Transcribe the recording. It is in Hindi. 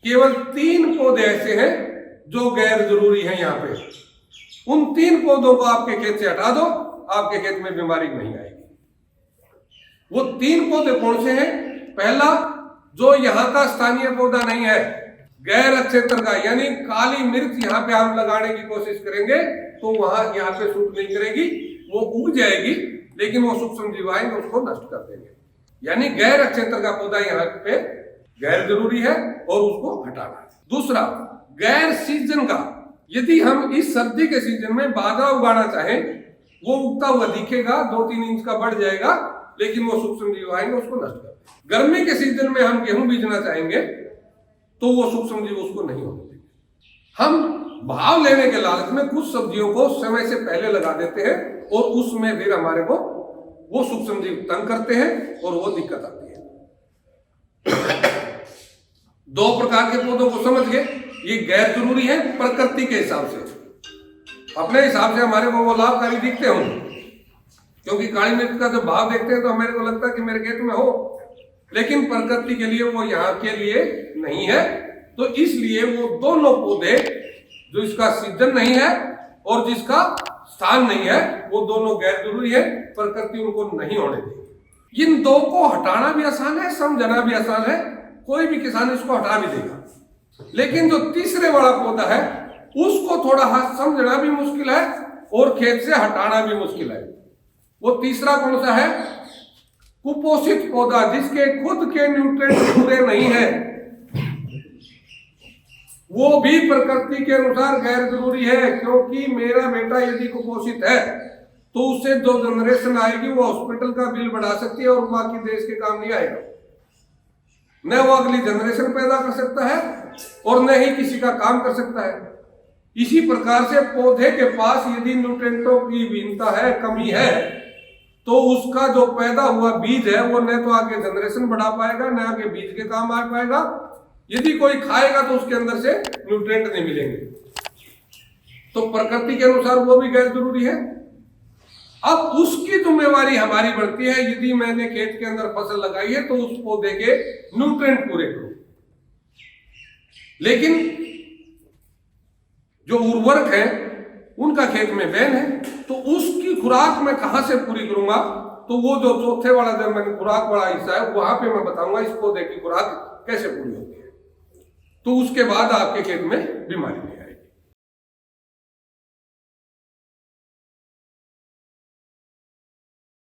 केवल 3 पौधे ऐसे हैं जो गैर जरूरी हैं यहाँ पे। उन 3 पौधों को आपके खेत से हटा दो, आपके खेत में बीमारी नहीं आएगी। वो 3 पौधे कौन से हैं? पहला, जो यहाँ का स्थानीय पौधा नहीं है, गैर क्षेत्र का, यानी काली मिर्च यहाँ पे हम लगाने की कोशिश करेंगे तो वहां यहाँ पे सूट नहीं करेगी, वो उग जाएगी, लेकिन वो सूक्ष्म जीव आएंगे उसको नष्ट कर देंगे। यानी गैर क्षेत्र का पौधा यहाँ पे गैर जरूरी है और उसको हटाना है। दूसरा, गैर सीजन का, यदि हम इस सर्दी के सीजन में बाजरा उगाना चाहें, वो उगता हुआ दिखेगा, 2-3 इंच का बढ़ जाएगा, लेकिन वो सूक्ष्म जीव आएंगे उसको नष्ट कर देंगे। गर्मी के सीजन में हम गेहूं बीजना चाहेंगे तो वो सूक्ष्म जीव उसको नहीं होने देंगे। हम भाव लेने के लालच में कुछ सब्जियों को समय से पहले लगा देते हैं और उसमें फिर हमारे को वो सूक्ष्म जीव तंग करते हैं और वो दिक्कत आती है। 2 प्रकार के पौधों को समझ गए, ये गैर जरूरी है प्रकृति के हिसाब से, अपने हिसाब से हमारे को वो लाभकारी दिखते होंगे, क्योंकि काली मिर्च का जब भाव देखते हैं तो मेरे को लगता है कि मेरे खेत में हो, लेकिन प्रकृति के लिए वो यहाँ के लिए नहीं है। तो इसलिए वो दोनों पौधे, जो इसका सीजन नहीं है और जिसका स्थान नहीं है, वो दोनों गैर जरूरी है, प्रकृति उनको नहीं होने देगी। इन 2 को हटाना भी आसान है, समझना भी आसान है, कोई भी किसान इसको हटा भी देगा। लेकिन जो तीसरे वाला पौधा है उसको थोड़ा समझना भी मुश्किल है और खेत से हटाना भी मुश्किल है। वो तीसरा कौन सा है? कुपोषित पौधा, जिसके खुद के न्यूट्रिएंट पूरे नहीं है, वो भी प्रकृति के अनुसार गैर जरूरी है। क्योंकि मेरा बेटा यदि कुपोषित है तो उससे जो जनरेशन आएगी वो हॉस्पिटल का बिल बढ़ा सकती है और बाकी देश के काम नहीं आएगा। न वो अगली जनरेशन पैदा कर सकता है और न ही किसी का काम कर सकता है। इसी प्रकार से पौधे के पास यदि न्यूट्रिएंटों की भिन्नता है, कमी है, तो उसका जो पैदा हुआ बीज है वो न तो आगे जनरेशन बढ़ा पाएगा, न आगे बीज के काम आ पाएगा। यदि कोई खाएगा तो उसके अंदर से न्यूट्रिएंट नहीं मिलेंगे। तो प्रकृति के अनुसार वो भी गैर जरूरी है। अब उसकी जिम्मेवारी हमारी बढ़ती है, यदि मैंने खेत के अंदर फसल लगाई है तो उस पौधे के न्यूट्रिएंट पूरे करो। लेकिन जो उर्वरक है उनका खेत में बैन है, तो उसकी खुराक मैं कहां से पूरी करूंगा? तो वो जो चौथे वाला जो मैंने खुराक वाला हिस्सा है वहां पे मैं बताऊंगा इस पौधे की खुराक कैसे पूरी होती है। तो उसके बाद आपके खेत में बीमारी नहीं आएगी।